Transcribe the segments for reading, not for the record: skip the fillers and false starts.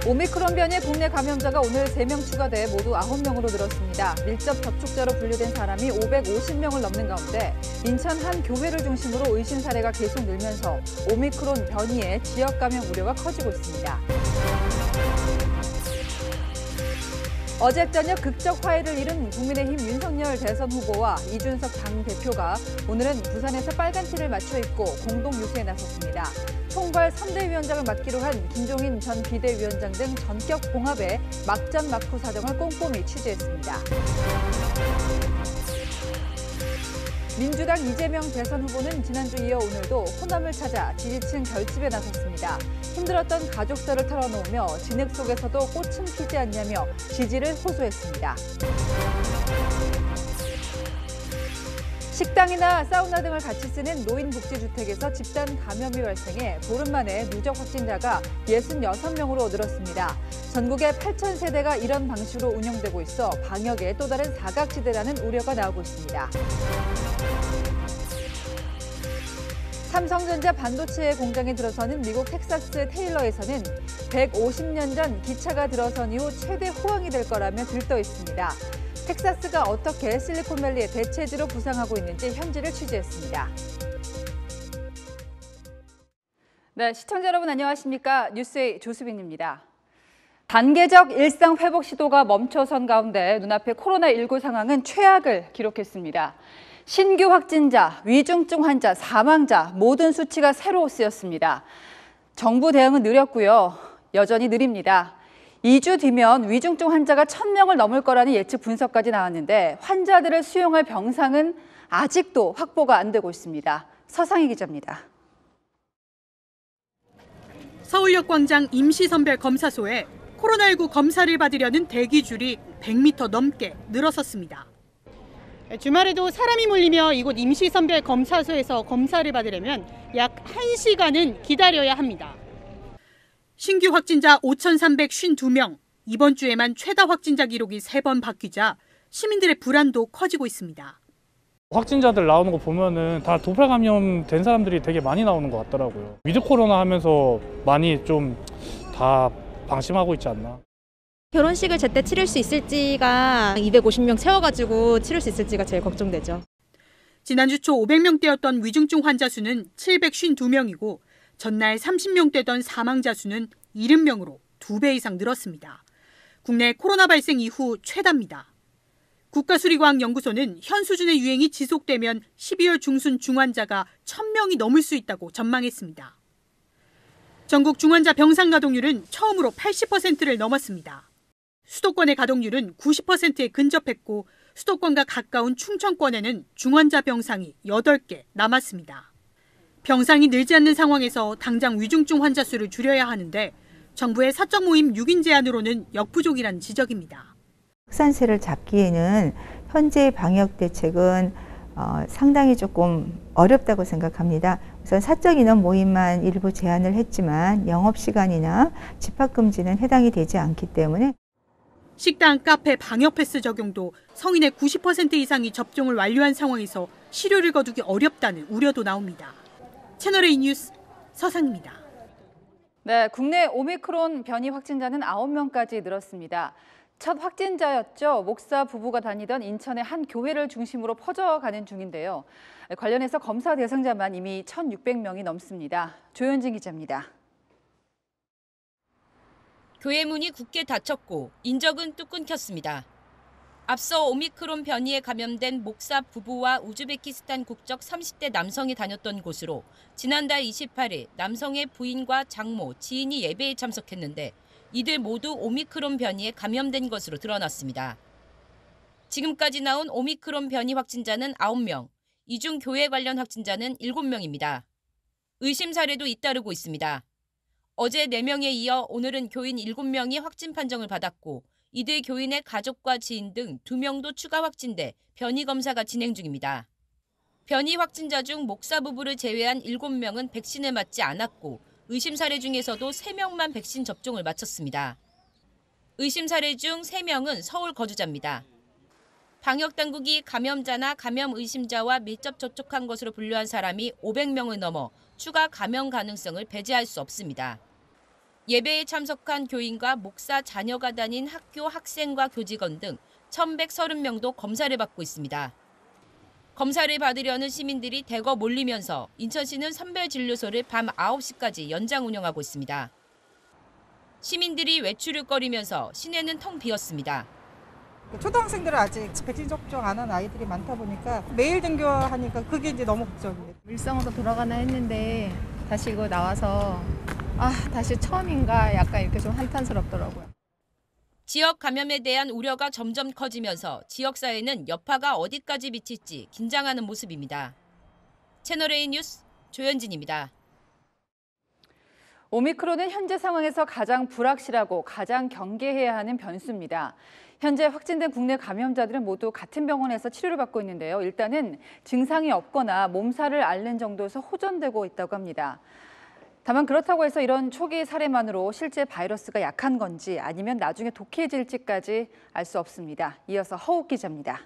오미크론 변이의 국내 감염자가 오늘 3명 추가돼 모두 9명으로 늘었습니다. 밀접 접촉자로 분류된 사람이 550명을 넘는 가운데 인천 한 교회를 중심으로 의심 사례가 계속 늘면서 오미크론 변이의 지역 감염 우려가 커지고 있습니다. 어제 저녁 극적 화해를 이룬 국민의힘 윤석열 대선 후보와 이준석 당대표가 오늘은 부산에서 빨간 티를 맞춰 입고 공동 유세에 나섰습니다. 총괄 3대 위원장을 맡기로 한 김종인 전 비대위원장 등 전격 봉합에 막전 막후 사정을 꼼꼼히 취재했습니다. 민주당 이재명 대선 후보는 지난주 이어 오늘도 호남을 찾아 지지층 결집에 나섰습니다. 힘들었던 가족사를 털어놓으며 진흙 속에서도 꽃은 피지 않냐며 지지를 호소했습니다. 식당이나 사우나 등을 같이 쓰는 노인복지주택에서 집단 감염이 발생해 보름 만에 누적 확진자가 66명으로 늘었습니다. 전국에 8,000세대가 이런 방식으로 운영되고 있어 방역에 또 다른 사각지대라는 우려가 나오고 있습니다. 삼성전자 반도체 공장에 들어서는 미국 텍사스 테일러에서는 150년 전 기차가 들어선 이후 최대 호황이 될 거라며 들떠 있습니다. 텍사스가 어떻게 실리콘밸리의 대체지로 부상하고 있는지 현지를 취재했습니다. 네, 시청자 여러분 안녕하십니까? 뉴스의 조수빈입니다. 단계적 일상 회복 시도가 멈춰선 가운데 눈앞의 코로나19 상황은 최악을 기록했습니다. 신규 확진자, 위중증 환자, 사망자 모든 수치가 새로 쓰였습니다. 정부 대응은 느렸고요. 여전히 느립니다. 2주 뒤면 위중증 환자가 1,000명을 넘을 거라는 예측 분석까지 나왔는데 환자들을 수용할 병상은 아직도 확보가 안 되고 있습니다. 서상희 기자입니다. 서울역 광장 임시선별검사소에 코로나19 검사를 받으려는 대기줄이 100m 넘게 늘어섰습니다. 주말에도 사람이 몰리며 이곳 임시선별검사소에서 검사를 받으려면 약 1시간은 기다려야 합니다. 신규 확진자 5,352명, 이번 주에만 최다 확진자 기록이 3번 바뀌자 시민들의 불안도 커지고 있습니다. 확진자들 나오는 거 보면은 다 도파 감염된 사람들이 되게 많이 나오는 것 같더라고요. 위드 코로나 하면서 많이 좀 다 방심하고 있지 않나. 결혼식을 제때 치를 수 있을지가 250명 채워가지고 치를 수 있을지가 제일 걱정되죠. 지난주 초 500명대였던 위중증 환자 수는 752명이고 전날 30명대던 사망자 수는 70명으로 2배 이상 늘었습니다. 국내 코로나 발생 이후 최다입니다. 국가수리과학연구소는 현 수준의 유행이 지속되면 12월 중순 중환자가 1,000명이 넘을 수 있다고 전망했습니다. 전국 중환자 병상 가동률은 처음으로 80%를 넘었습니다. 수도권의 가동률은 90%에 근접했고 수도권과 가까운 충청권에는 중환자 병상이 8개 남았습니다. 병상이 늘지 않는 상황에서 당장 위중증 환자 수를 줄여야 하는데 정부의 사적 모임 6인 제한으로는 역부족이란 지적입니다. 확산세를 잡기에는 현재 방역 대책은 상당히 조금 어렵다고 생각합니다. 우선 사적 인원 모임만 일부 제한을 했지만 영업시간이나 집합금지는 해당이 되지 않기 때문에 식당, 카페, 방역 패스 적용도 성인의 90% 이상이 접종을 완료한 상황에서 실효를 거두기 어렵다는 우려도 나옵니다. 채널A 뉴스 서상입니다. 네, 국내 오미크론 변이 확진자는 9명까지 늘었습니다. 첫 확진자였죠. 목사 부부가 다니던 인천의 한 교회를 중심으로 퍼져가는 중인데요. 관련해서 검사 대상자만 이미 1,600명이 넘습니다. 조현진 기자입니다. 교회 문이 굳게 닫혔고 인적은 뚝 끊겼습니다. 앞서 오미크론 변이에 감염된 목사 부부와 우즈베키스탄 국적 30대 남성이 다녔던 곳으로 지난달 28일 남성의 부인과 장모, 지인이 예배에 참석했는데 이들 모두 오미크론 변이에 감염된 것으로 드러났습니다. 지금까지 나온 오미크론 변이 확진자는 9명, 이 중 교회 관련 확진자는 7명입니다. 의심 사례도 잇따르고 있습니다. 어제 4명에 이어 오늘은 교인 7명이 확진 판정을 받았고 이들 교인의 가족과 지인 등 2명도 추가 확진돼 변이 검사가 진행 중입니다. 변이 확진자 중 목사 부부를 제외한 7명은 백신을 맞지 않았고 의심 사례 중에서도 3명만 백신 접종을 마쳤습니다. 의심 사례 중 3명은 서울 거주자입니다. 방역당국이 감염자나 감염 의심자와 밀접 접촉한 것으로 분류한 사람이 500명을 넘어 추가 감염 가능성을 배제할 수 없습니다. 예배에 참석한 교인과 목사 자녀가 다닌 학교 학생과 교직원 등 1,130명도 검사를 받고 있습니다. 검사를 받으려는 시민들이 대거 몰리면서 인천시는 선별진료소를 밤 9시까지 연장 운영하고 있습니다. 시민들이 외출을 꺼리면서 시내는 텅 비었습니다. 초등학생들은 아직 백신 접종 안 한 아이들이 많다 보니까 매일 등교하니까 그게 이제 너무 걱정이에요. 일상으로 돌아가나 했는데 다시 이거 나와서 다시 처음인가 약간 이렇게 좀 한탄스럽더라고요. 지역 감염에 대한 우려가 점점 커지면서 지역사회는 여파가 어디까지 미칠지 긴장하는 모습입니다. 채널A 뉴스 조현진입니다. 오미크론은 현재 상황에서 가장 불확실하고 가장 경계해야 하는 변수입니다. 현재 확진된 국내 감염자들은 모두 같은 병원에서 치료를 받고 있는데요. 일단은 증상이 없거나 몸살을 앓는 정도에서 호전되고 있다고 합니다. 다만 그렇다고 해서 이런 초기 사례만으로 실제 바이러스가 약한 건지 아니면 나중에 독해질지까지 알 수 없습니다. 이어서 허욱 기자입니다.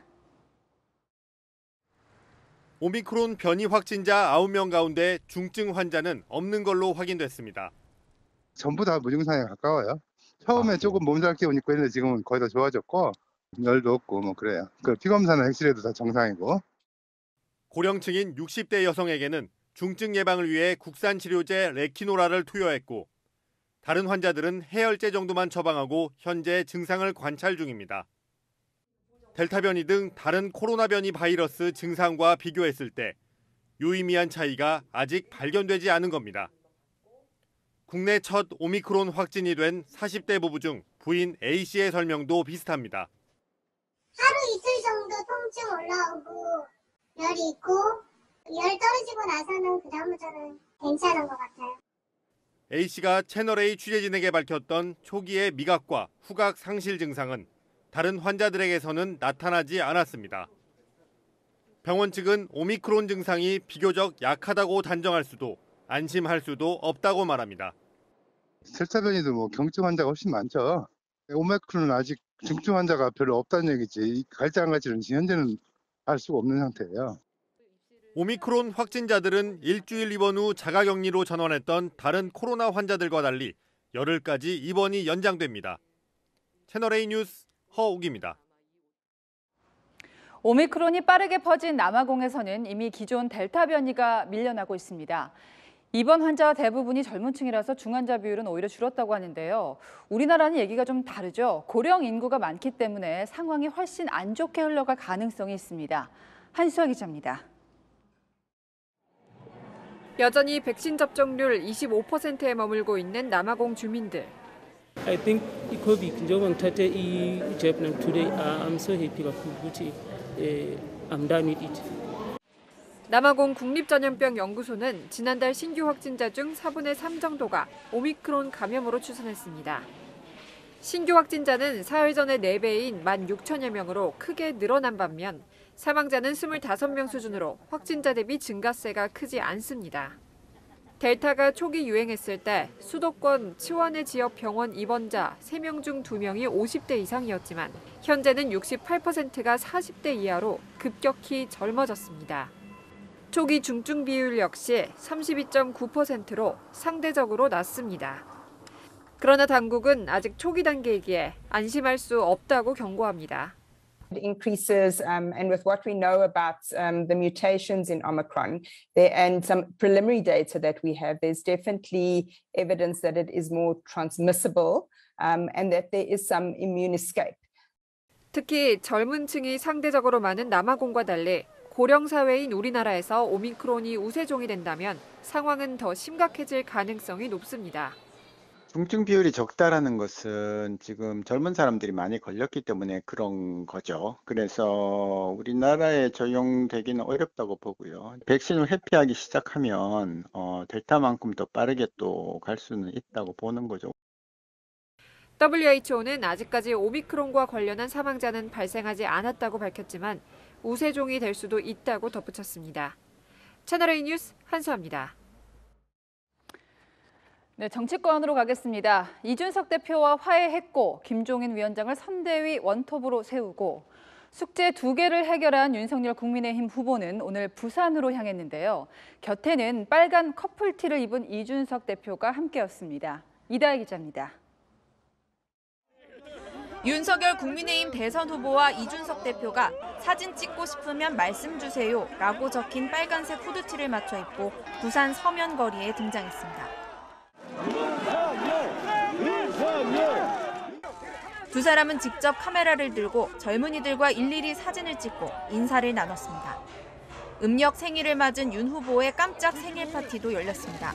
오미크론 변이 확진자 9명 가운데 중증 환자는 없는 걸로 확인됐습니다. 전부 다 무증상에 가까워요. 처음에 조금 몸살 기운 있고 했는데 지금은 거의 다 좋아졌고 열도 없고 뭐 그래요. 그 피검사나 엑스레이도 다 정상이고. 고령층인 60대 여성에게는 중증 예방을 위해 국산 치료제 레키노라를 투여했고 다른 환자들은 해열제 정도만 처방하고 현재 증상을 관찰 중입니다. 델타 변이 등 다른 코로나 변이 바이러스 증상과 비교했을 때 유의미한 차이가 아직 발견되지 않은 겁니다. 국내 첫 오미크론 확진이 된 40대 부부 중 부인 A씨의 설명도 비슷합니다. 하루 이틀 정도 통증 올라오고 열이 있고 열 떨어지고 나서는 그다음부터는 괜찮은 것 같아요. A씨가 채널A 취재진에게 밝혔던 초기의 미각과 후각 상실 증상은 다른 환자들에게서는 나타나지 않았습니다. 병원 측은 오미크론 증상이 비교적 약하다고 단정할 수도 안심할 수도 없다고 말합니다. 델타 변이도 뭐 경증 환자가 훨씬 많죠. 오미크론은 아직 중증 환자가 별로 없다는 얘기지 갈지 안 갈지는 현재는 알 수가 없는 상태예요. 오미크론 확진자들은 일주일 입원 후 자가격리로 전환했던 다른 코로나 환자들과 달리 열흘까지 입원이 연장됩니다. 채널A 뉴스 허욱입니다. 오미크론이 빠르게 퍼진 남아공에서는 이미 기존 델타 변이가 밀려나고 있습니다. 입원 환자 대부분이 젊은 층이라서 중환자 비율은 오히려 줄었다고 하는데요. 우리나라는 얘기가 좀 다르죠. 고령 인구가 많기 때문에 상황이 훨씬 안 좋게 흘러갈 가능성이 있습니다. 한수아 기자입니다. 여전히 백신 접종률 25%에 머물고 있는 남아공 주민들. I think it could be job 이 Japan today. I'm so happy about I'm done with it. 남아공 국립전염병연구소는 지난달 신규 확진자 중 4분의 3 정도가 오미크론 감염으로 추산했습니다. 신규 확진자는 사흘 전의 4배인 16,000여 명으로 크게 늘어난 반면 사망자는 25명 수준으로 확진자 대비 증가세가 크지 않습니다. 델타가 초기 유행했을 때 수도권 치원의 지역 병원 입원자 3명 중 2명이 50대 이상이었지만 현재는 68%가 40대 이하로 급격히 젊어졌습니다. 초기 중증 비율 역시 32.9%로 상대적으로 낮습니다. 그러나 당국은 아직 초기 단계이기에 안심할 수 없다고 경고합니다. It increases, and with what we know about the mutations in Omicron, and some preliminary data that we have, there's definitely evidence that it is more transmissible, and that there is some immune escape. 특히 젊은 층이 상대적으로 많은 남아공과 달리 고령 사회인 우리나라에서 오미크론이 우세종이 된다면 상황은 더 심각해질 가능성이 높습니다. 중증 비율이 적다라는 것은 지금 젊은 사람들이 많이 걸렸기 때문에 그런 거죠. 그래서 우리나라에 적용되기는 어렵다고 보고요. 백신을 회피하기 시작하면 델타만큼 더 빠르게 또 갈 수는 있다고 보는 거죠. WHO는 아직까지 오미크론과 관련한 사망자는 발생하지 않았다고 밝혔지만 우세종이 될 수도 있다고 덧붙였습니다. 채널A 뉴스 한수아입니다. 네, 정치권으로 가겠습니다. 이준석 대표와 화해했고 김종인 위원장을 선대위 원톱으로 세우고 숙제 2개를 해결한 윤석열 국민의힘 후보는 오늘 부산으로 향했는데요. 곁에는 빨간 커플티를 입은 이준석 대표가 함께였습니다. 이다혜 기자입니다. 윤석열 국민의힘 대선 후보와 이준석 대표가 사진 찍고 싶으면 말씀 주세요 라고 적힌 빨간색 후드티를 맞춰 입고 부산 서면거리에 등장했습니다. 두 사람은 직접 카메라를 들고 젊은이들과 일일이 사진을 찍고 인사를 나눴습니다. 음력 생일을 맞은 윤 후보의 깜짝 생일 파티도 열렸습니다.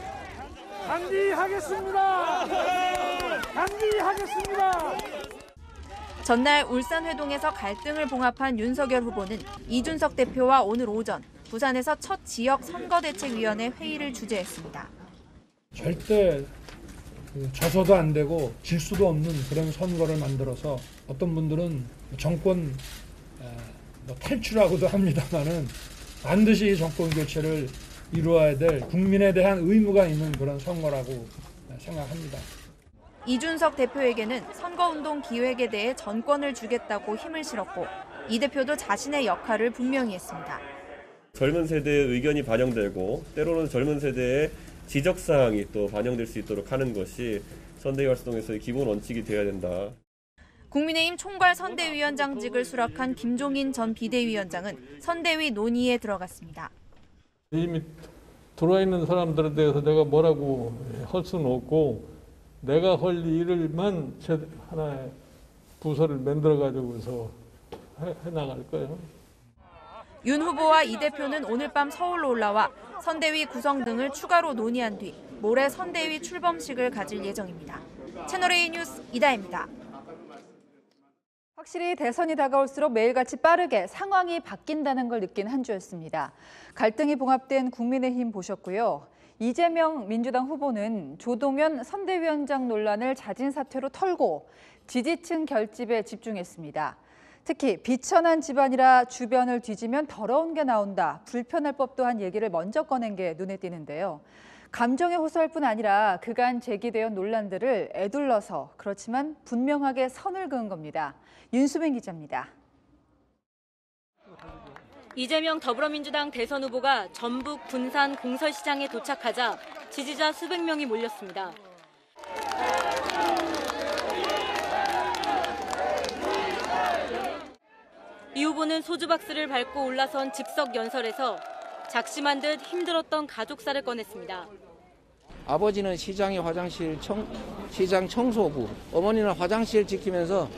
단기하겠습니다. 단기하겠습니다. 전날 울산 회동에서 갈등을 봉합한 윤석열 후보는 이준석 대표와 오늘 오전 부산에서 첫 지역 선거대책위원회 회의를 주재했습니다. 절대 져서도 안 되고 질 수도 없는 그런 선거를 만들어서 어떤 분들은 정권 탈출하고도 합니다만은 반드시 정권 교체를 이루어야 될 국민에 대한 의무가 있는 그런 선거라고 생각합니다. 이준석 대표에게는 선거운동 기획에 대해 전권을 주겠다고 힘을 실었고 이 대표도 자신의 역할을 분명히 했습니다. 젊은 세대의 의견이 반영되고 때로는 젊은 세대의 지적사항이 또 반영될 수 있도록 하는 것이 선대위 활동에서의 기본 원칙이 되어야 된다. 국민의힘 총괄 선대위원장직을 수락한 김종인 전 비대위원장은 선대위 논의에 들어갔습니다. 이미 들어와 있는 사람들에 대해서 내가 뭐라고 할 수는 없고 내가 할 일을만 하나의 부서를 만들어가지고서 해나갈 거예요. 윤 후보와 이 대표는 오늘 밤 서울로 올라와 선대위 구성 등을 추가로 논의한 뒤 모레 선대위 출범식을 가질 예정입니다. 채널A 뉴스 이다혜입니다. 확실히 대선이 다가올수록 매일같이 빠르게 상황이 바뀐다는 걸 느낀 한 주였습니다. 갈등이 봉합된 국민의힘 보셨고요. 이재명 민주당 후보는 조동연 선대위원장 논란을 자진 사퇴로 털고 지지층 결집에 집중했습니다. 특히 비천한 집안이라 주변을 뒤지면 더러운 게 나온다, 불편할 법도 한 얘기를 먼저 꺼낸 게 눈에 띄는데요. 감정에 호소할 뿐 아니라 그간 제기되어 논란들을 에둘러서 그렇지만 분명하게 선을 그은 겁니다. 윤수빈 기자입니다. 이재명 더불어민주당 대선 후보가 전북 군산 공설시장에 도착하자 지지자 수백 명이 몰렸습니다. 이 후보는 소주 박스를 밟고 올라선 즉석 연설에서 작심한 듯 힘들었던 가족사를 꺼냈습니다. 아버지는 시장의 화장실 시장 청소부, 어머니는 화장실 지키면서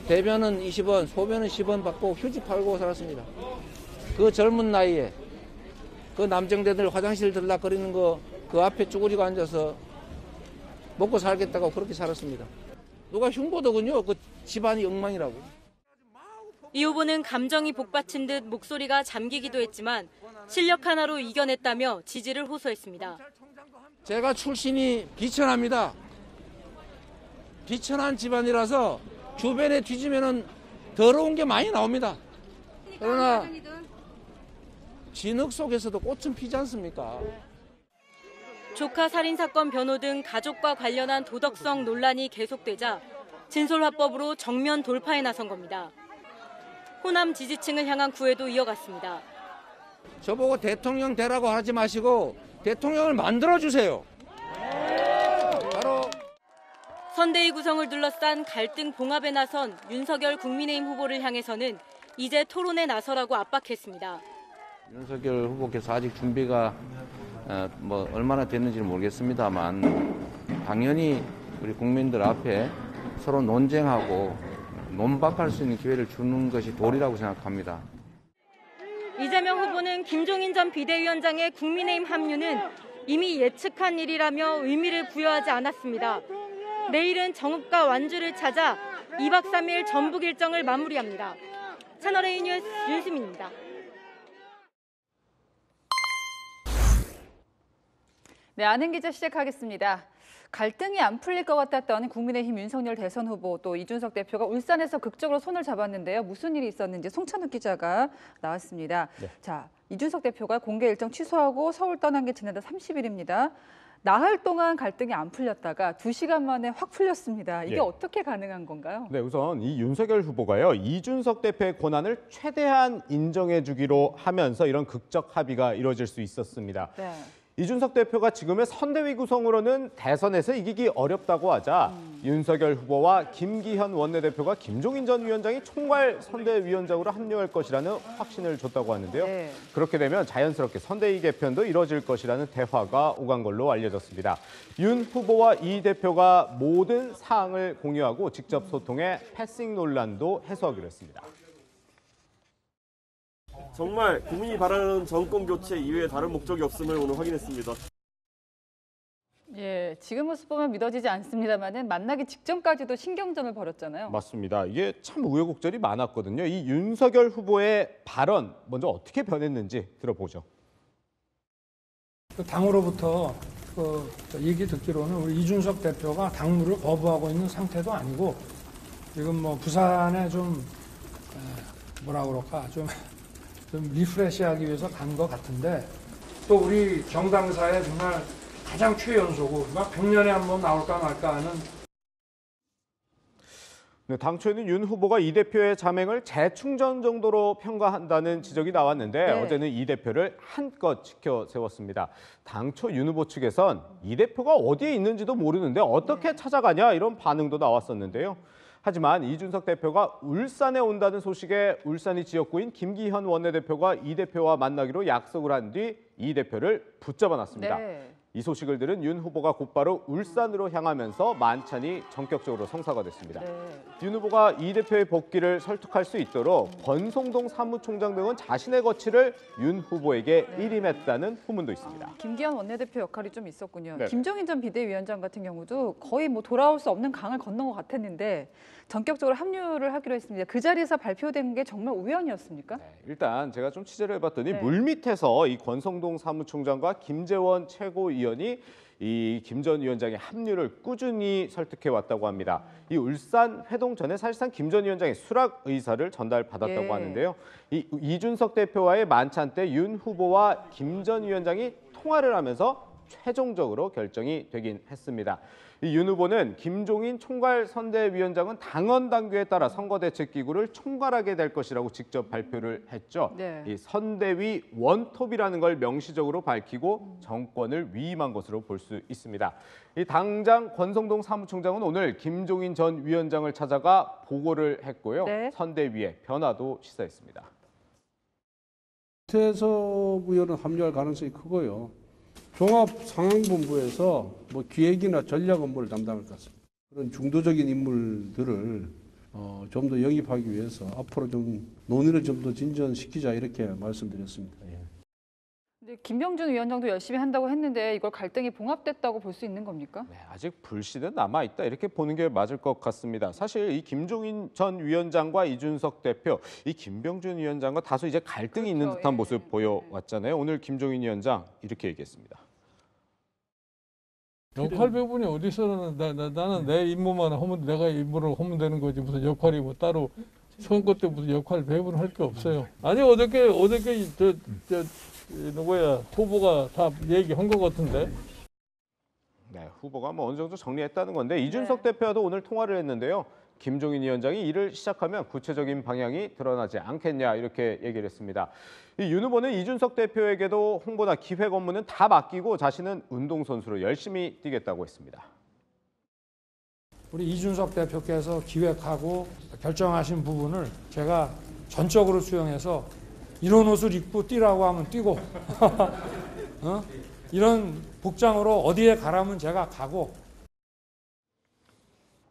대변은 20원, 소변은 10원 받고 휴지 팔고 살았습니다. 그 젊은 나이에 그 남정대들 화장실 들락거리는 거 그 앞에 쭈그리고 앉아서 먹고 살겠다고 그렇게 살았습니다. 누가 흉보더군요. 그 집안이 엉망이라고. 이 후보는 감정이 복받친 듯 목소리가 잠기기도 했지만 실력 하나로 이겨냈다며 지지를 호소했습니다. 제가 출신이 비천합니다. 비천한 집안이라서 주변에 뒤지면은 더러운 게 많이 나옵니다. 그러나 진흙 속에서도 꽃은 피지 않습니까? 조카 살인사건 변호 등 가족과 관련한 도덕성 논란이 계속되자 진솔화법으로 정면 돌파에 나선 겁니다. 호남 지지층을 향한 구애도 이어갔습니다. 저보고 대통령 되라고 하지 마시고 대통령을 만들어주세요. 바로 선대위 구성을 둘러싼 갈등 봉합에 나선 윤석열 국민의힘 후보를 향해서는 이제 토론에 나서라고 압박했습니다. 윤석열 후보께서 아직 준비가 얼마나 됐는지는 모르겠습니다만 당연히 우리 국민들 앞에 서로 논쟁하고 논박할 수 있는 기회를 주는 것이 도리라고 생각합니다. 이재명 후보는 김종인 전 비대위원장의 국민의힘 합류는 이미 예측한 일이라며 의미를 부여하지 않았습니다. 내일은 정읍과 완주를 찾아 2박 3일 전북 일정을 마무리합니다. 채널A 뉴스 윤수민입니다. 네, 아는 기자 시작하겠습니다. 갈등이 안 풀릴 것 같았던 국민의힘 윤석열 대선 후보 또 이준석 대표가 울산에서 극적으로 손을 잡았는데요. 무슨 일이 있었는지 송찬욱 기자가 나왔습니다. 네. 자, 이준석 대표가 공개 일정 취소하고 서울 떠난 게 지난달 30일입니다. 나흘 동안 갈등이 안 풀렸다가 2시간 만에 확 풀렸습니다. 이게 어떻게 가능한 건가요? 네, 우선 이 윤석열 후보가요. 이준석 대표의 권한을 최대한 인정해 주기로 하면서 이런 극적 합의가 이루어질 수 있었습니다. 네. 이준석 대표가 지금의 선대위 구성으로는 대선에서 이기기 어렵다고 하자 윤석열 후보와 김기현 원내대표가 김종인 전 위원장이 총괄 선대위원장으로 합류할 것이라는 확신을 줬다고 하는데요. 네. 그렇게 되면 자연스럽게 선대위 개편도 이뤄질 것이라는 대화가 오간 걸로 알려졌습니다. 윤 후보와 이 대표가 모든 사항을 공유하고 직접 소통해 패싱 논란도 해소하기로 했습니다. 정말 국민이 바라는 정권 교체 이외에 다른 목적이 없음을 오늘 확인했습니다. 예, 지금 모습 보면 믿어지지 않습니다만은 만나기 직전까지도 신경전을 벌였잖아요. 맞습니다. 이게 참 우여곡절이 많았거든요. 이 윤석열 후보의 발언 먼저 어떻게 변했는지 들어보죠. 당으로부터 얘기 듣기로는 우리 이준석 대표가 당무를 거부하고 있는 상태도 아니고 지금 뭐 부산에 좀 뭐라 그럴까 좀 리프레시하기 위해서 간 것 같은데 또 우리 정당사에 정말 가장 최연소고 막 100년에 한 번 나올까 말까 하는. 네, 당초에는 윤 후보가 이 대표의 자맹을 재충전 정도로 평가한다는 지적이 나왔는데 네. 어제는 이 대표를 한껏 지켜 세웠습니다. 당초 윤 후보 측에선 이 대표가 어디에 있는지도 모르는데 어떻게 찾아가냐 이런 반응도 나왔었는데요. 하지만 이준석 대표가 울산에 온다는 소식에 울산이 지역구인 김기현 원내대표가 이 대표와 만나기로 약속을 한 뒤 이 대표를 붙잡아놨습니다. 네. 이 소식을 들은 윤 후보가 곧바로 울산으로 향하면서 만찬이 전격적으로 성사가 됐습니다. 네. 윤 후보가 이 대표의 복귀를 설득할 수 있도록 권성동 사무총장 등은 자신의 거취를 윤 후보에게 일임했다는 후문도 있습니다. 김기현 원내대표 역할이 좀 있었군요. 네. 김종인 전 비대위원장 같은 경우도 거의 뭐 돌아올 수 없는 강을 건넌 것 같았는데 전격적으로 합류를 하기로 했습니다. 그 자리에서 발표된 게 정말 우연이었습니까? 일단 제가 좀 취재를 해봤더니 네. 물밑에서 이 권성동 사무총장과 김재원 최고위원이 이 김 전 위원장의 합류를 꾸준히 설득해 왔다고 합니다. 이 울산 회동 전에 사실상 김 전 위원장의 수락 의사를 전달받았다고 예. 하는데요. 이준석 대표와의 만찬 때 윤 후보와 김 전 위원장이 통화를 하면서 최종적으로 결정이 되긴 했습니다. 이 윤 후보는 김종인 총괄 선대위원장은 당헌 당규에 따라 선거대책기구를 총괄하게 될 것이라고 직접 발표를 했죠. 네. 이 선대위 원톱이라는 걸 명시적으로 밝히고 정권을 위임한 것으로 볼 수 있습니다. 이 당장 권성동 사무총장은 오늘 김종인 전 위원장을 찾아가 보고를 했고요. 네. 선대위의 변화도 시사했습니다. 유태석 의원은 합류할 가능성이 크고요. 종합상황본부에서 뭐 기획이나 전략 업무를 담당할 것 같습니다. 그런 중도적인 인물들을 좀 더 영입하기 위해서 앞으로 좀 논의를 좀 더 진전시키자 이렇게 말씀드렸습니다. 예. 근데 김병준 위원장도 열심히 한다고 했는데 이걸 갈등이 봉합됐다고 볼 수 있는 겁니까? 네, 아직 불씨는 남아있다 이렇게 보는 게 맞을 것 같습니다. 사실 이 김종인 전 위원장과 이준석 대표, 이 김병준 위원장과 다소 이제 갈등이 있는 듯한 모습 보여왔잖아요. 오늘 김종인 위원장 이렇게 얘기했습니다. 역할 배분이 어디 있어? 나는 내 임무만 하면 내가 임무를 하면 되는 거지 무슨 역할이 뭐 따로 선거 때 무슨 역할 배분할 게 없어요. 아니 어저께 누구야 후보가 다 얘기한 것 같은데. 네, 후보가 뭐 어느 정도 정리했다는 건데 이준석 대표와도 오늘 통화를 했는데요. 김종인 위원장이 일을 시작하면 구체적인 방향이 드러나지 않겠냐 이렇게 얘기를 했습니다. 윤 후보는 이준석 대표에게도 홍보나 기획 업무는 다 맡기고 자신은 운동선수로 열심히 뛰겠다고 했습니다. 우리 이준석 대표께서 기획하고 결정하신 부분을 제가 전적으로 수용해서 이런 옷을 입고 뛰라고 하면 뛰고 이런 복장으로 어디에 가라면 제가 가고.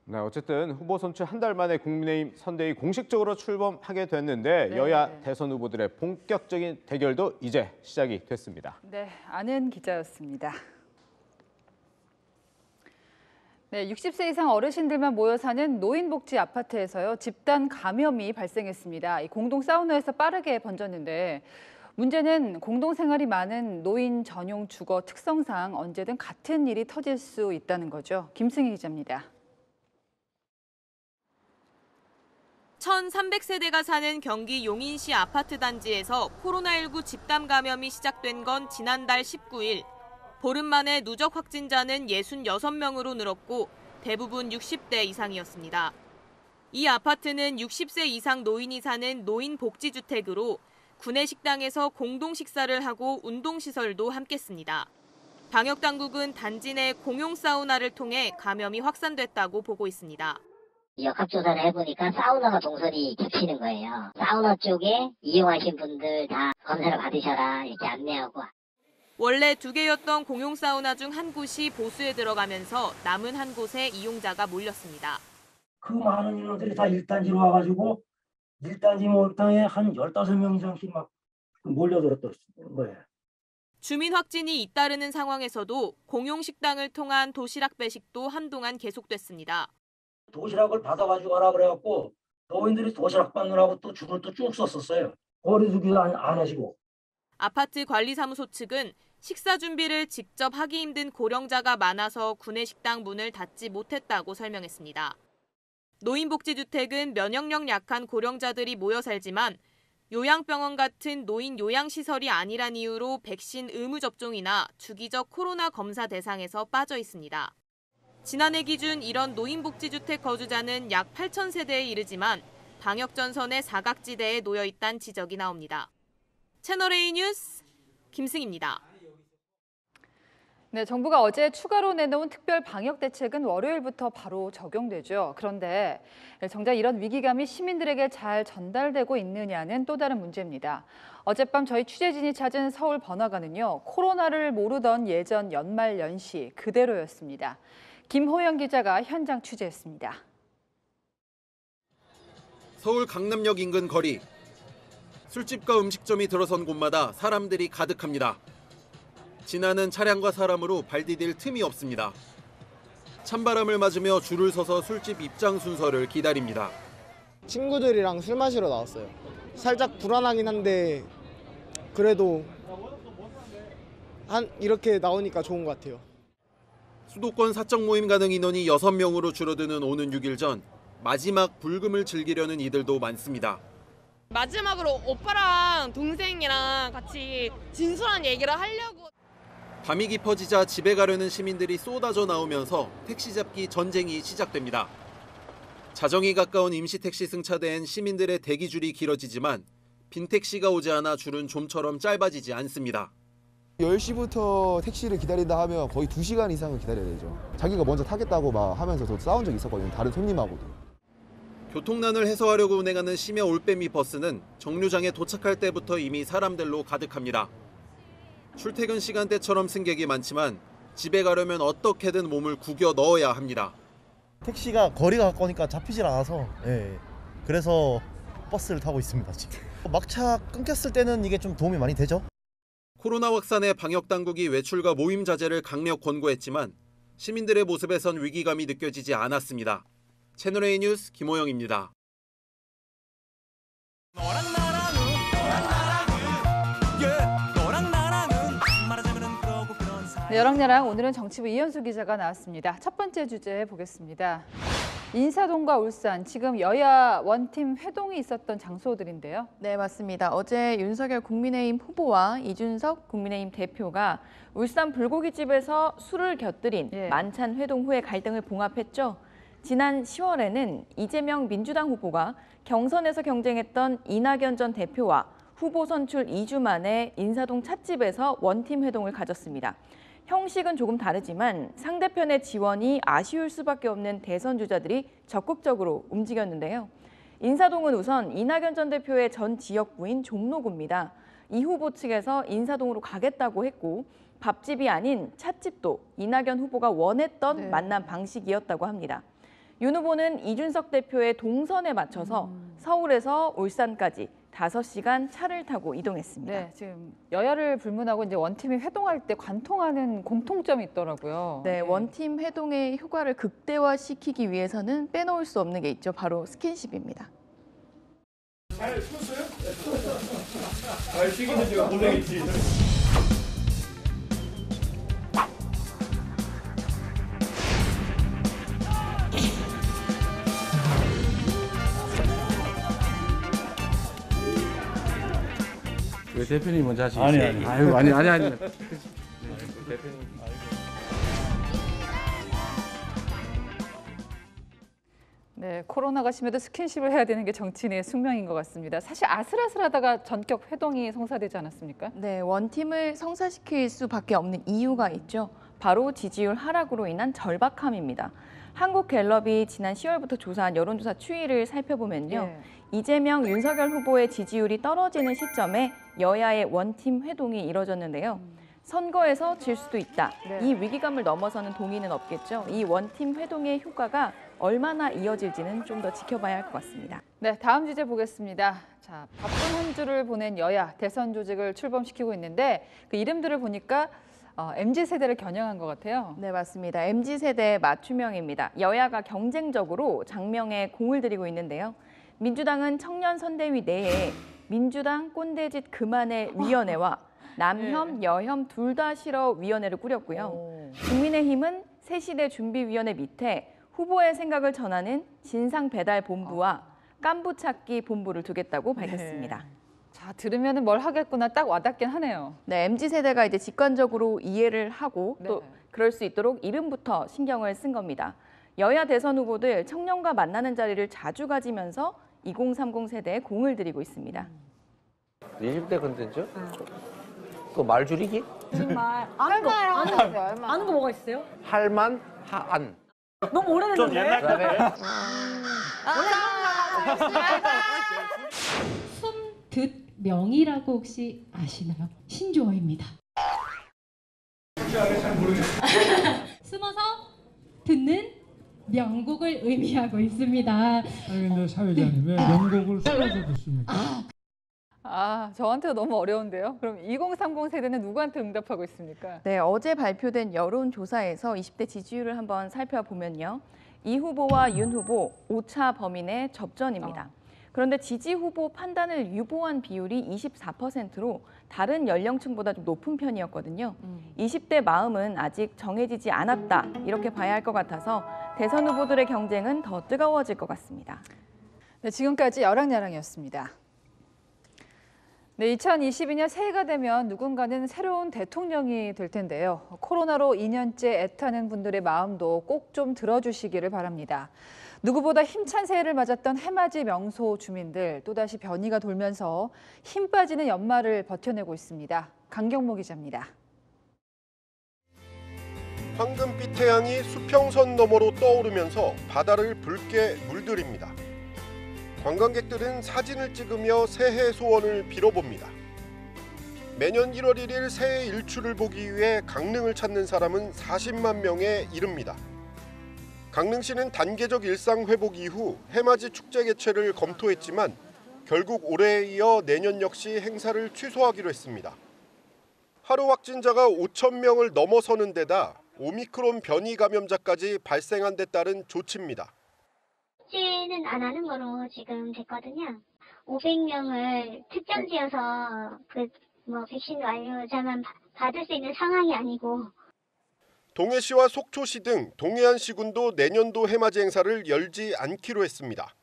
네, 어쨌든 후보 선출 한 달 만에 국민의힘 선대위 공식적으로 출범하게 됐는데 네. 여야 대선 후보들의 본격적인 대결도 이제 시작이 됐습니다. 네, 아는 기자였습니다. 네, 60세 이상 어르신들만 모여 사는 노인복지 아파트에서요 집단 감염이 발생했습니다. 이 공동 사우나에서 빠르게 번졌는데 문제는 공동 생활이 많은 노인 전용 주거 특성상 언제든 같은 일이 터질 수 있다는 거죠. 김승희 기자입니다. 1,300세대가 사는 경기 용인시 아파트 단지에서 코로나19 집단 감염이 시작된 건 지난달 19일. 보름 만에 누적 확진자는 66명으로 늘었고 대부분 60대 이상이었습니다. 이 아파트는 60세 이상 노인이 사는 노인복지주택으로 구내식당에서 공동 식사를 하고 운동시설도 함께 씁니다. 방역 당국은 단지 내 공용 사우나를 통해 감염이 확산됐다고 보고 있습니다. 역학조사를 해보니까 사우나가 동선이 겹치는 거예요. 사우나 쪽에 이용하신 분들 다 검사를 받으셔라 이렇게 안내하고. 원래 2개였던 공용 사우나 중 한 곳이 보수에 들어가면서 남은 한 곳에 이용자가 몰렸습니다. 그 많은 인원들이 다 1단지로 와가지고 1단지 목욕탕에 한 15명 이상씩 막 몰려들었던 거예요. 주민 확진이 잇따르는 상황에서도 공용 식당을 통한 도시락 배식도 한동안 계속됐습니다. 도시락을 받아가지고 가라 그래갖고 노인들이 도시락 받느라고 또 줄을 또 쭉 섰었어요. 거리두기도 안 하시고. 아파트 관리사무소 측은 식사 준비를 직접 하기 힘든 고령자가 많아서 구내식당 문을 닫지 못했다고 설명했습니다. 노인복지주택은 면역력 약한 고령자들이 모여 살지만 요양병원 같은 노인 요양시설이 아니란 이유로 백신 의무 접종이나 주기적 코로나 검사 대상에서 빠져 있습니다. 지난해 기준 이런 노인복지주택 거주자는 약 8,000세대에 이르지만 방역 전선의 사각지대에 놓여 있다는 지적이 나옵니다. 채널A 뉴스 김승희입니다. 네, 정부가 어제 추가로 내놓은 특별 방역 대책은 월요일부터 바로 적용되죠. 그런데 정작 이런 위기감이 시민들에게 잘 전달되고 있느냐는 또 다른 문제입니다. 어젯밤 저희 취재진이 찾은 서울 번화가는요, 코로나를 모르던 예전 연말 연시 그대로였습니다. 김호영 기자가 현장 취재했습니다. 서울 강남역 인근 거리. 술집과 음식점이 들어선 곳마다 사람들이 가득합니다. 지나는 차량과 사람으로 발 디딜 틈이 없습니다. 찬바람을 맞으며 줄을 서서 술집 입장 순서를 기다립니다. 친구들이랑 술 마시러 나왔어요. 살짝 불안하긴 한데 그래도 이렇게 나오니까 좋은 것 같아요. 수도권 사적 모임 가능 인원이 6명으로 줄어드는 오는 6일 전 마지막 불금을 즐기려는 이들도 많습니다. 마지막으로 오빠랑 동생이랑 같이 진솔한 얘기를 하려고. 밤이 깊어지자 집에 가려는 시민들이 쏟아져 나오면서 택시 잡기 전쟁이 시작됩니다. 자정이 가까운 임시택시 승차대엔 시민들의 대기줄이 길어지지만 빈 택시가 오지 않아 줄은 좀처럼 짧아지지 않습니다. 10시부터 택시를 기다린다 하면 거의 2시간 이상을 기다려야 되죠. 자기가 먼저 타겠다고 막 하면서 저 싸운 적이 있었거든요. 다른 손님하고도. 교통난을 해소하려고 운행하는 심야 올빼미 버스는 정류장에 도착할 때부터 이미 사람들로 가득합니다. 출퇴근 시간대처럼 승객이 많지만 집에 가려면 어떻게든 몸을 구겨 넣어야 합니다. 택시가 거리가 가까우니까 잡히질 않아서 그래서 버스를 타고 있습니다. 지금. 막차 끊겼을 때는 이게 좀 도움이 많이 되죠. 코로나 확산에 방역당국이 외출과 모임 자제를 강력 권고했지만 시민들의 모습에선 위기감이 느껴지지 않았습니다. 채널A 뉴스 김호영입니다. 네, 여랑야랑 오늘은 정치부 이현수 기자가 나왔습니다. 첫 번째 주제 보겠습니다. 인사동과 울산, 지금 여야 원팀 회동이 있었던 장소들인데요. 네, 맞습니다. 어제 윤석열 국민의힘 후보와 이준석 국민의힘 대표가 울산 불고기집에서 술을 곁들인 만찬 회동 후에 갈등을 봉합했죠. 지난 10월에는 이재명 민주당 후보가 경선에서 경쟁했던 이낙연 전 대표와 후보 선출 2주 만에 인사동 찻집에서 원팀 회동을 가졌습니다. 형식은 조금 다르지만 상대편의 지원이 아쉬울 수밖에 없는 대선 주자들이 적극적으로 움직였는데요. 인사동은 우선 이낙연 전 대표의 전 지역구인 종로구입니다. 이 후보 측에서 인사동으로 가겠다고 했고 밥집이 아닌 찻집도 이낙연 후보가 원했던 만남 방식이었다고 합니다. 윤 후보는 이준석 대표의 동선에 맞춰서 서울에서 울산까지 5시간 차를 타고 이동했습니다. 네, 지금 여야를 불문하고 이제 원팀이 회동할 때 관통하는 공통점이 있더라고요. 네, 원팀 회동의 효과를 극대화시키기 위해서는 빼놓을 수 없는 게 있죠. 바로 스킨십입니다. 잘 쉬었어요? 잘 쉬기는 제가 고생했지. 왜 대표님 먼저 하시겠어요? 아니. 아유, 아니. 대표님. 네, 네, 코로나가 심해도 스킨십을 해야 되는 게 정치인의 숙명인 것 같습니다. 사실 아슬아슬하다가 전격 회동이 성사되지 않았습니까? 네, 원팀을 성사시킬 수밖에 없는 이유가 있죠. 바로 지지율 하락으로 인한 절박함입니다. 한국갤럽이 지난 10월부터 조사한 여론조사 추이를 살펴보면요. 이재명, 윤석열 후보의 지지율이 떨어지는 시점에 여야의 원팀 회동이 이뤄졌는데요. 선거에서 질 수도 있다. 이 위기감을 넘어서는 동의는 없겠죠. 이 원팀 회동의 효과가 얼마나 이어질지는 좀 더 지켜봐야 할 것 같습니다. 네, 다음 주제 보겠습니다. 자, 바쁜 한 주를 보낸 여야 대선 조직을 출범시키고 있는데 그 이름들을 보니까 MZ세대를 겨냥한 것 같아요. 네, 맞습니다. MZ세대의 맞춤형입니다. 여야가 경쟁적으로 장명에 공을 들이고 있는데요. 민주당은 청년선대위 내에 민주당 꼰대짓 그만해 위원회와 남혐, 여혐 둘 다 싫어 위원회를 꾸렸고요. 국민의힘은 새시대 준비위원회 밑에 후보의 생각을 전하는 진상배달본부와 깐부찾기 본부를 두겠다고 밝혔습니다. 자, 들으면 뭘 하겠구나 딱 와닿긴 하네요. 네, MZ세대가 이제 직관적으로 이해를 하고 또 그럴 수 있도록 이름부터 신경을 쓴 겁니다. 여야 대선 후보들 청년과 만나는 자리를 자주 가지면서 2030 세대에 공을 들이고 있습니다. 20대 컨텐츠? 그 말 줄이기? 정말 아는 거 아는 거 뭐가 있어요? 할만 하안. 너무 오래됐는데. 좀 옛날 거네. 숨듣명이라고 혹시 아시나요? 신조어입니다. 숨어서 듣는 명곡을 의미하고 있습니다. 아니 근데 사회자님의 명곡을 숨어서 듣습니까? 저한테도 너무 어려운데요. 그럼 2030 세대는 누구한테 응답하고 있습니까? 네, 어제 발표된 여론조사에서 20대 지지율을 한번 살펴보면요. 이 후보와 윤 후보 오차 범위 내 접전입니다. 그런데 지지 후보 판단을 유보한 비율이 24%로 다른 연령층보다 좀 높은 편이었거든요. 20대 마음은 아직 정해지지 않았다 이렇게 봐야 할 것 같아서 대선 후보들의 경쟁은 더 뜨거워질 것 같습니다. 네, 지금까지 여랑야랑이었습니다. 네, 2022년 새해가 되면 누군가는 새로운 대통령이 될 텐데요. 코로나로 2년째 애타는 분들의 마음도 꼭 좀 들어주시기를 바랍니다. 누구보다 힘찬 새해를 맞았던 해맞이 명소 주민들 또다시 변이가 돌면서 힘 빠지는 연말을 버텨내고 있습니다. 강경모 기자입니다. 황금빛 태양이 수평선 너머로 떠오르면서 바다를 붉게 물들입니다. 관광객들은 사진을 찍으며 새해 소원을 빌어봅니다. 매년 1월 1일 새해 일출을 보기 위해 강릉을 찾는 사람은 40만 명에 이릅니다. 강릉시는 단계적 일상 회복 이후 해맞이 축제 개최를 검토했지만 결국 올해에 이어 내년 역시 행사를 취소하기로 했습니다. 하루 확진자가 5천 명을 넘어서는 데다 오미크론 변이 감염자까지 발생한 데 따른 조치입니다. 축제는 안 하는 거로 지금 됐거든요. 500명을 특정 지어서 백신 완료자만 받을 수 있는 상황이 아니고. 동해시와 속초시 등 동해안시군도 내년도 해맞이 행사를 열지 않기로 했습니다.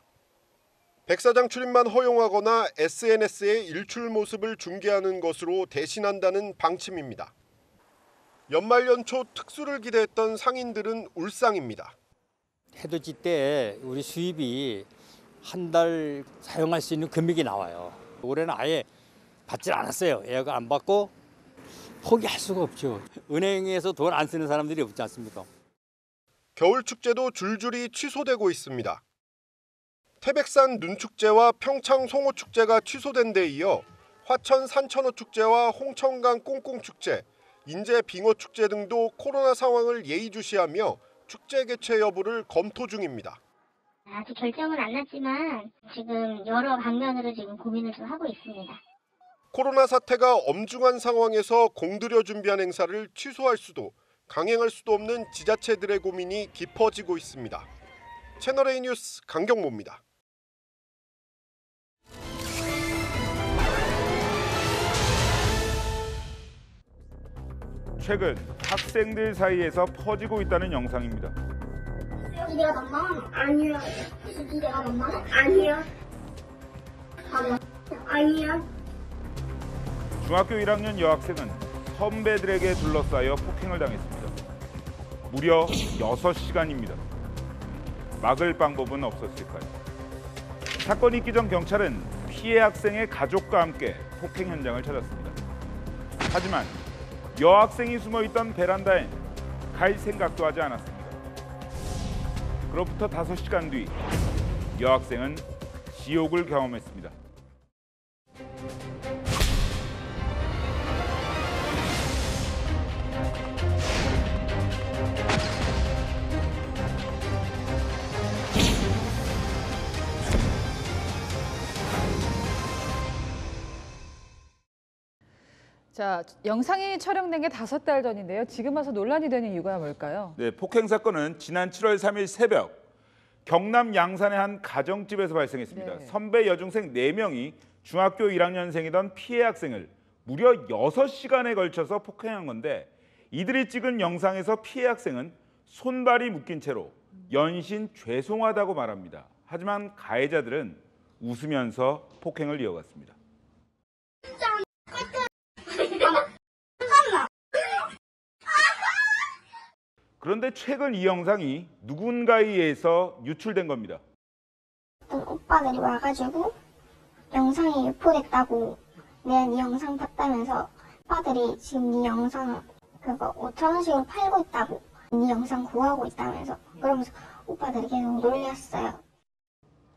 백사장 출입만 허용하거나 SNS에 일출 모습을 중계하는 것으로 대신한다는 방침입니다. 연말 연초 특수를 기대했던 상인들은 울상입니다. 해돋이 때 우리 수입이 한 달 사용할 수 있는 금액이 나와요. 올해는 아예 받질 않았어요. 예약을 안 받고 포기할 수가 없죠. 은행에서 돈 안 쓰는 사람들이 없지 않습니까? 겨울 축제도 줄줄이 취소되고 있습니다. 태백산 눈축제와 평창 송어축제가 취소된 데 이어 화천 산천어 축제와 홍천강 꽁꽁축제, 인제 빙어축제 등도 코로나 상황을 예의주시하며 축제 개최 여부를 검토 중입니다. 아직 결정은 안 났지만 지금 여러 방면으로 지금 고민을 좀 하고 있습니다. 코로나 사태가 엄중한 상황에서 공들여 준비한 행사를 취소할 수도 강행할 수도 없는 지자체들의 고민이 깊어지고 있습니다. 채널A 뉴스 강경모입니다. 최근 학생들 사이에서 퍼지고 있다는 영상입니다. 수지가 만만한? 아니야. 수지가 만만한? 아니야. 아니야. 중학교 1학년 여학생은 선배들에게 둘러싸여 폭행을 당했습니다. 무려 6시간입니다. 막을 방법은 없었을까요? 사건이 있기 전 경찰은 피해 학생의 가족과 함께 폭행 현장을 찾았습니다. 하지만 여학생이 숨어있던 베란다엔 갈 생각도 하지 않았습니다. 그로부터 5시간 뒤 여학생은 지옥을 경험했습니다. 자, 영상이 촬영된 게 5달 전인데요. 지금 와서 논란이 되는 이유가 뭘까요? 네, 폭행 사건은 지난 7월 3일 새벽 경남 양산의 한 가정집에서 발생했습니다. 네. 선배 여중생 4명이 중학교 1학년생이던 피해 학생을 무려 6시간에 걸쳐서 폭행한 건데 이들이 찍은 영상에서 피해 학생은 손발이 묶인 채로 연신 죄송하다고 말합니다. 하지만 가해자들은 웃으면서 폭행을 이어갔습니다. 그런데 최근 이 영상이 누군가에 의해서 유출된 겁니다. 오빠들이 와가지고 영상이 유포됐다고 내가 네 영상 봤다면서 오빠들이 지금 네 영상 그거 5,000원씩으로 팔고 있다고 네 영상 구하고 있다면서 그러면서 오빠들이 계속 놀렸어요.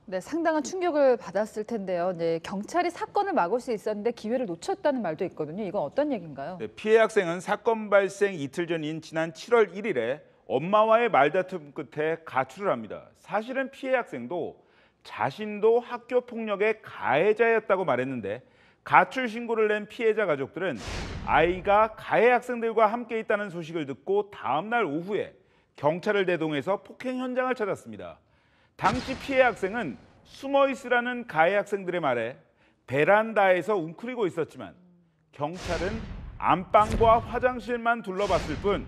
네, 상당한 충격을 받았을 텐데요. 네, 경찰이 사건을 막을 수 있었는데 기회를 놓쳤다는 말도 있거든요. 이건 어떤 얘기인가요? 네, 피해 학생은 사건 발생 이틀 전인 지난 7월 1일에 엄마와의 말다툼 끝에 가출을 합니다. 사실은 피해 학생도 자신도 학교 폭력의 가해자였다고 말했는데 가출 신고를 낸 피해자 가족들은 아이가 가해 학생들과 함께 있다는 소식을 듣고 다음 날 오후에 경찰을 대동해서 폭행 현장을 찾았습니다. 당시 피해 학생은 숨어 있으라는 가해 학생들의 말에 베란다에서 웅크리고 있었지만 경찰은 안방과 화장실만 둘러봤을 뿐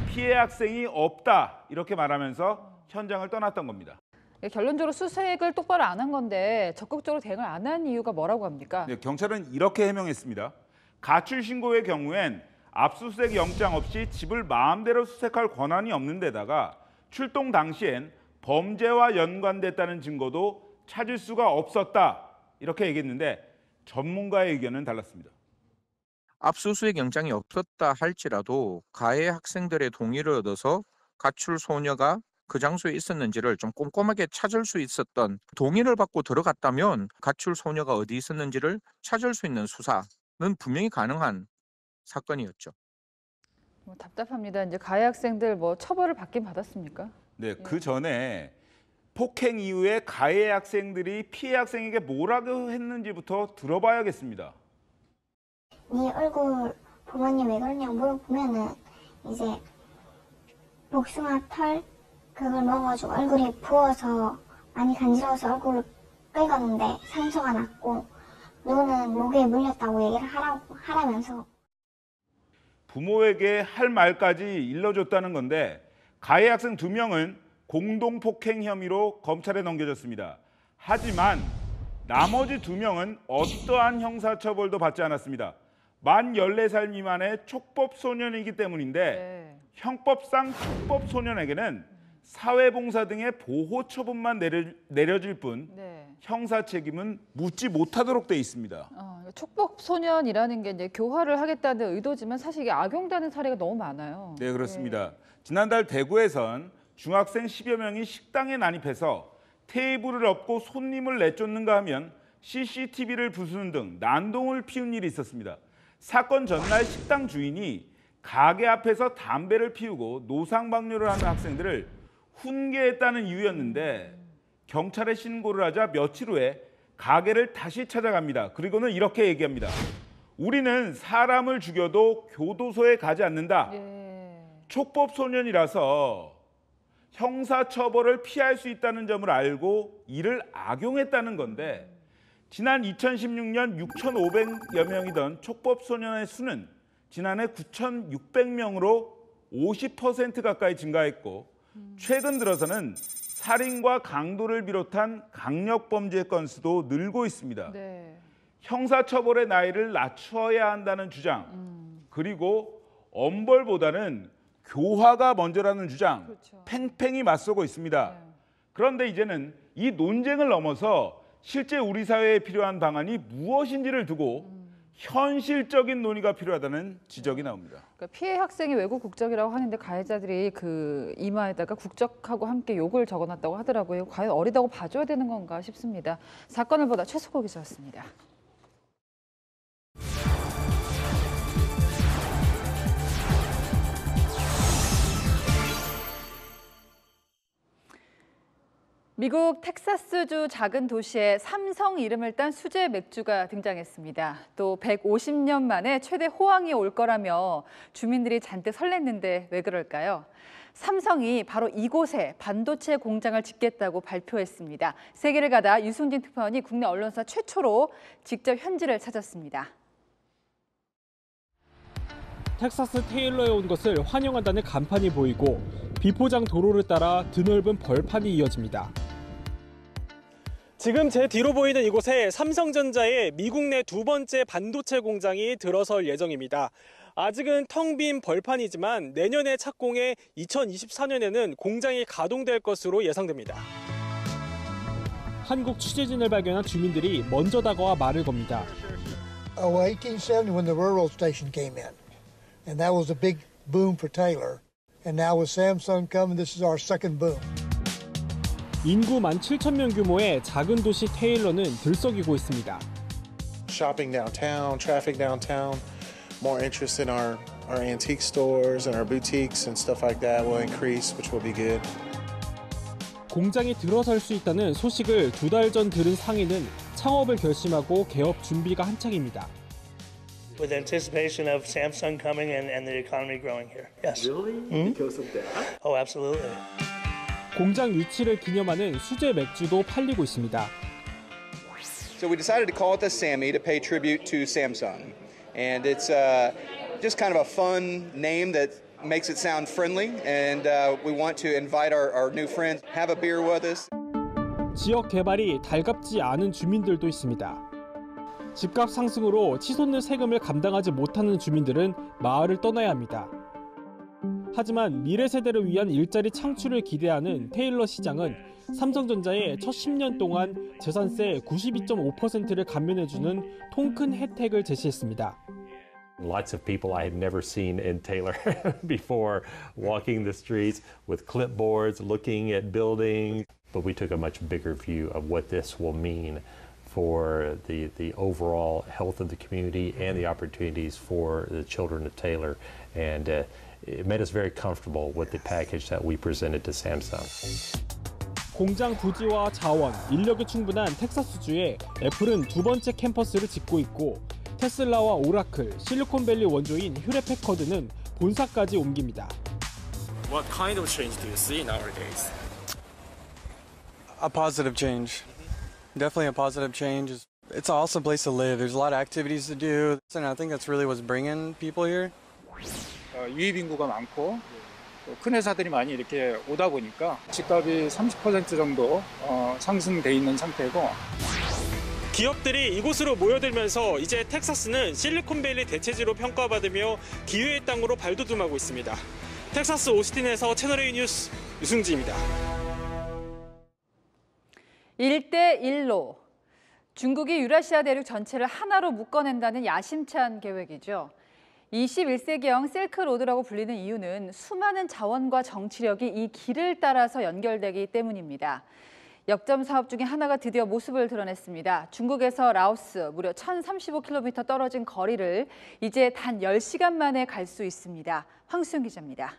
피해 학생이 없다 이렇게 말하면서 현장을 떠났던 겁니다. 네, 결론적으로 수색을 똑바로 안 한 건데 적극적으로 대응을 안 한 이유가 뭐라고 합니까? 네, 경찰은 이렇게 해명했습니다. 가출 신고의 경우엔 압수수색 영장 없이 집을 마음대로 수색할 권한이 없는 데다가 출동 당시엔 범죄와 연관됐다는 증거도 찾을 수가 없었다 이렇게 얘기했는데 전문가의 의견은 달랐습니다. 압수수색 영장이 없었다 할지라도 가해 학생들의 동의를 얻어서 가출 소녀가 그 장소에 있었는지를 좀 꼼꼼하게 찾을 수 있었던 동의를 받고 들어갔다면 가출 소녀가 어디 있었는지를 찾을 수 있는 수사는 분명히 가능한 사건이었죠. 답답합니다. 이제 가해 학생들 처벌을 받긴 받았습니까? 네, 그 전에 폭행 이후에 가해 학생들이 피해 학생에게 뭐라고 했는지부터 들어봐야겠습니다. 네 얼굴 부모님 왜 그러냐고 물어보면은 이제 복숭아 털 그걸 먹어가지고 얼굴이 부어서 많이 간지러워서 얼굴을 긁었는데 상처가 났고 너는 목에 물렸다고 얘기를 하라면서 부모에게 할 말까지 일러줬다는 건데 가해 학생 2명은 공동폭행 혐의로 검찰에 넘겨졌습니다. 하지만 나머지 2명은 어떠한 형사처벌도 받지 않았습니다. 만 14살 미만의 촉법소년이기 때문인데 형법상 촉법소년에게는 사회봉사 등의 보호 처분만 내려질 뿐 형사 책임은 묻지 못하도록 돼 있습니다. 촉법 소년이라는 게 이제 교화를 하겠다는 의도지만 사실 이게 악용되는 사례가 너무 많아요. 네, 그렇습니다. 지난달 대구에선 중학생 10여 명이 식당에 난입해서 테이블을 엎고 손님을 내쫓는가 하면 CCTV를 부수는 등 난동을 피운 일이 있었습니다. 사건 전날 식당 주인이 가게 앞에서 담배를 피우고 노상방뇨를 하는 학생들을 훈계했다는 이유였는데 경찰에 신고를 하자 며칠 후에 가게를 다시 찾아갑니다. 그리고는 이렇게 얘기합니다. 우리는 사람을 죽여도 교도소에 가지 않는다. 촉법소년이라서 형사처벌을 피할 수 있다는 점을 알고 이를 악용했다는 건데 지난 2016년 6,500여 명이던 촉법소년의 수는 지난해 9,600명으로 50% 가까이 증가했고 최근 들어서는 살인과 강도를 비롯한 강력범죄 건수도 늘고 있습니다. 형사처벌의 나이를 낮춰야 한다는 주장, 그리고 엄벌보다는 교화가 먼저라는 주장, 팽팽히 맞서고 있습니다. 그런데 이제는 이 논쟁을 넘어서 실제 우리 사회에 필요한 방안이 무엇인지를 두고 현실적인 논의가 필요하다는 지적이 나옵니다. 그러니까 피해 학생이 외국 국적이라고 하는데 가해자들이 그 이마에다가 국적하고 함께 욕을 적어놨다고 하더라고요. 과연 어리다고 봐줘야 되는 건가 싶습니다. 사건을 보다 최수고 기자였습니다. 미국 텍사스주 작은 도시에 삼성 이름을 딴 수제 맥주가 등장했습니다. 또 150년 만에 최대 호황이 올 거라며 주민들이 잔뜩 설렜는데 왜 그럴까요? 삼성이 바로 이곳에 반도체 공장을 짓겠다고 발표했습니다. 세계를 가다 유승진 특파원이 국내 언론사 최초로 직접 현지를 찾았습니다. 텍사스 테일러에 온 것을 환영한다는 간판이 보이고 비포장 도로를 따라 드넓은 벌판이 이어집니다. 지금 제 뒤로 보이는 이곳에 삼성전자의 미국 내 두 번째 반도체 공장이 들어설 예정입니다. 아직은 텅 빈 벌판이지만 내년에 착공해 2024년에는 공장이 가동될 것으로 예상됩니다. 한국 취재진을 발견한 주민들이 먼저 다가와 말을 겁니다. 1870 when the railroad station came in. And that was a big boom for Taylor. And now with Samsung coming, this is our second boom. 인구 17,000명 규모의 작은 도시 테일러는 들썩이고 있습니다. Shopping downtown, traffic downtown, more interest in our antique stores and our boutiques and stuff like that will increase, which will be good. 공장이 들어설 수 있다는 소식을 2달 전 들은 상인은 창업을 결심하고 개업 준비가 한창입니다. With anticipation of Samsung coming and the economy growing here. Yes. Really? Because of that? Oh, absolutely. 공장 유치를 기념하는 수제 맥주도 팔리고 있습니다. So we decided to call it the Sammy to pay tribute to Samsung. And it's just kind of a fun name that makes it sound friendly. And we want to invite our new friends, have a beer with us. 지역 개발이 달갑지 않은 주민들도 있습니다. 집값 상승으로 치솟는 세금을 감당하지 못하는 주민들은 마을을 떠나야 합니다. 하지만 미래 세대를 위한 일자리 창출을 기대하는 테일러 시장은 삼성전자의 첫 10년 동안 재산세 92.5%를 감면해주는 통큰 혜택을 제시했습니다. Lots of people I had never seen in Taylor before walking the streets with clipboards, looking at buildings. But we took a much bigger view of what this will mean for the overall health of the community and the opportunities for the children of Taylor. And it made us very comfortable with the package that we presented to Samsung. 공장 부지와 자원, 인력이 충분한 텍사스주에 애플은 두 번째 캠퍼스를 짓고 있고 테슬라와 오라클, 실리콘밸리 원조인 휴렛패커드는 본사까지 옮깁니다. What kind of change do you see nowadays? A positive change. Definitely a positive change. It's an awesome place to live. There's a lot of activities to do. And I think that's really what's bringing people here. 유입 인구가 많고 또 큰 회사들이 많이 이렇게 오다 보니까 집값이 30% 정도 상승돼 있는 상태고 기업들이 이곳으로 모여들면서 이제 텍사스는 실리콘밸리 대체지로 평가받으며 기회의 땅으로 발돋움하고 있습니다. 텍사스 오스틴에서 채널A 뉴스 유승지입니다. 1대1로 중국이 유라시아 대륙 전체를 하나로 묶어낸다는 야심찬 계획이죠. 21세기형 실크로드라고 불리는 이유는 수많은 자원과 정치력이 이 길을 따라서 연결되기 때문입니다. 역점 사업 중에 하나가 드디어 모습을 드러냈습니다. 중국에서 라오스 무려 1,035km 떨어진 거리를 이제 단 10시간 만에 갈 수 있습니다. 황수영 기자입니다.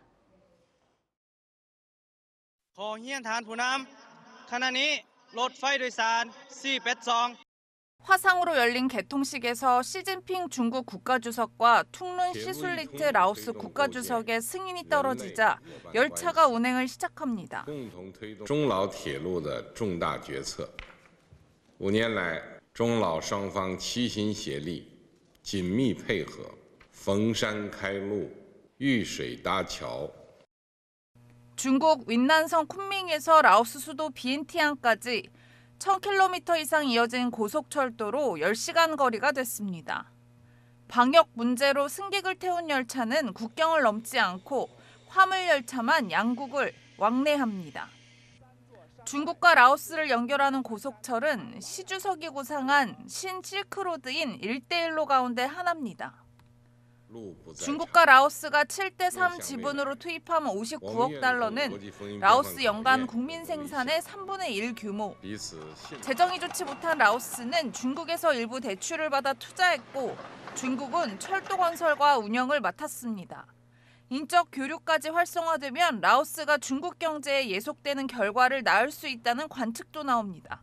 화상으로 열린 개통식에서 시진핑 중국 국가주석과 퉁룬 시술리트 라오스 국가주석의 승인이 떨어지자 열차가 운행을 시작합니다. 中老铁路的重大决策5年来中老双方齐心协力紧密配合逢山开路遇水搭桥 중국 윈난성 쿤밍에서 라오스 수도 비엔티안까지 1,000km 이상 이어진 고속철도로 10시간 거리가 됐습니다. 방역 문제로 승객을 태운 열차는 국경을 넘지 않고 화물 열차만 양국을 왕래합니다. 중국과 라오스를 연결하는 고속철은 시주석이 구상한 신실크로드인 1대1로 가운데 하나입니다. 중국과 라오스가 7대3 지분으로 투입한 59억 달러는 라오스 연간 국민 생산의 3분의 1 규모. 재정이 좋지 못한 라오스는 중국에서 일부 대출을 받아 투자했고 중국은 철도 건설과 운영을 맡았습니다. 인적 교류까지 활성화되면 라오스가 중국 경제에 예속되는 결과를 낳을 수 있다는 관측도 나옵니다.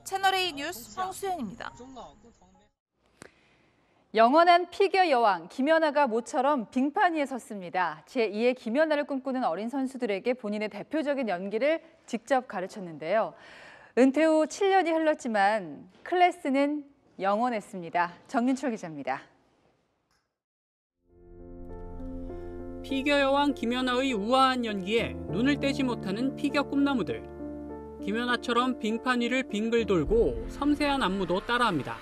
채널A 뉴스 황수연입니다. 영원한 피겨 여왕 김연아가 모처럼 빙판 위에 섰습니다. 제2의 김연아를 꿈꾸는 어린 선수들에게 본인의 대표적인 연기를 직접 가르쳤는데요. 은퇴 후 7년이 흘렀지만 클래스는 영원했습니다. 정윤철 기자입니다. 피겨 여왕 김연아의 우아한 연기에 눈을 떼지 못하는 피겨 꿈나무들. 김연아처럼 빙판 위를 빙글 돌고 섬세한 안무도 따라합니다.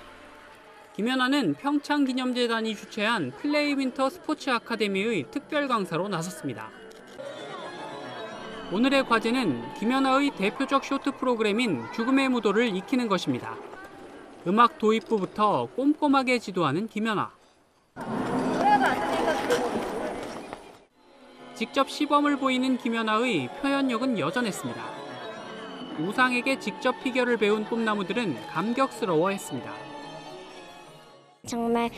김연아는 평창기념재단이 주최한 플레이 윈터 스포츠 아카데미의 특별 강사로 나섰습니다. 오늘의 과제는 김연아의 대표적 쇼트 프로그램인 죽음의 무도를 익히는 것입니다. 음악 도입부부터 꼼꼼하게 지도하는 김연아. 직접 시범을 보이는 김연아의 표현력은 여전했습니다. 우상에게 직접 피겨를 배운 꿈나무들은 감격스러워했습니다. 정말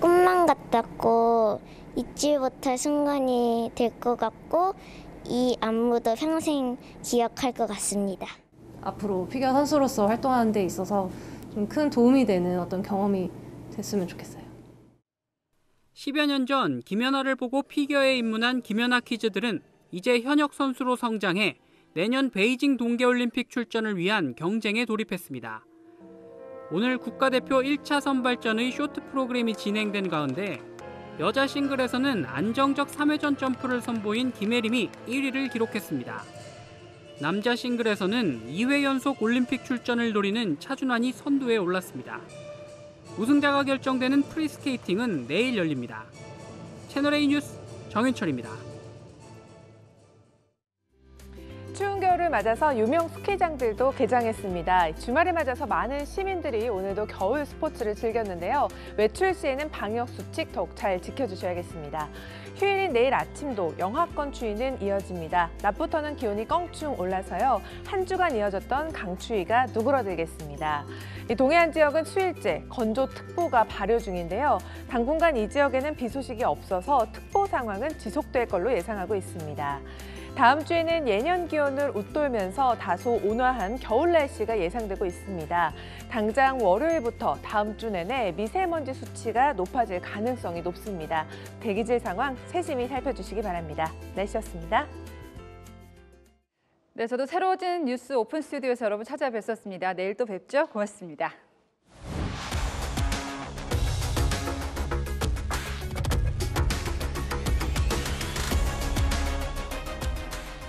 꿈만 같았고 잊지 못할 순간이 될 것 같고 이 안무도 평생 기억할 것 같습니다. 앞으로 피겨 선수로서 활동하는 데 있어서 좀 큰 도움이 되는 어떤 경험이 됐으면 좋겠어요. 10여 년 전 김연아를 보고 피겨에 입문한 김연아 키즈들은 이제 현역 선수로 성장해 내년 베이징 동계올림픽 출전을 위한 경쟁에 돌입했습니다. 오늘 국가대표 1차 선발전의 쇼트 프로그램이 진행된 가운데 여자 싱글에서는 안정적 3회전 점프를 선보인 김혜림이 1위를 기록했습니다. 남자 싱글에서는 2회 연속 올림픽 출전을 노리는 차준환이 선두에 올랐습니다. 우승자가 결정되는 프리스케이팅은 내일 열립니다. 채널A 뉴스 정윤철입니다. 추운 겨울을 맞아서 유명 스키장들도 개장했습니다. 주말을 맞아서 많은 시민들이 오늘도 겨울 스포츠를 즐겼는데요. 외출 시에는 방역 수칙 더욱 잘 지켜주셔야겠습니다. 휴일인 내일 아침도 영하권 추위는 이어집니다. 낮부터는 기온이 껑충 올라서요. 한 주간 이어졌던 강추위가 누그러들겠습니다. 동해안 지역은 수일째 건조특보가 발효 중인데요. 당분간 이 지역에는 비 소식이 없어서 특보 상황은 지속될 걸로 예상하고 있습니다. 다음 주에는 예년 기온을 웃돌면서 다소 온화한 겨울 날씨가 예상되고 있습니다. 당장 월요일부터 다음 주 내내 미세먼지 수치가 높아질 가능성이 높습니다. 대기질 상황 세심히 살펴주시기 바랍니다. 날씨였습니다. 네, 저도 새로워진 뉴스 오픈 스튜디오에서 여러분 찾아뵀었습니다. 내일 또 뵙죠. 고맙습니다.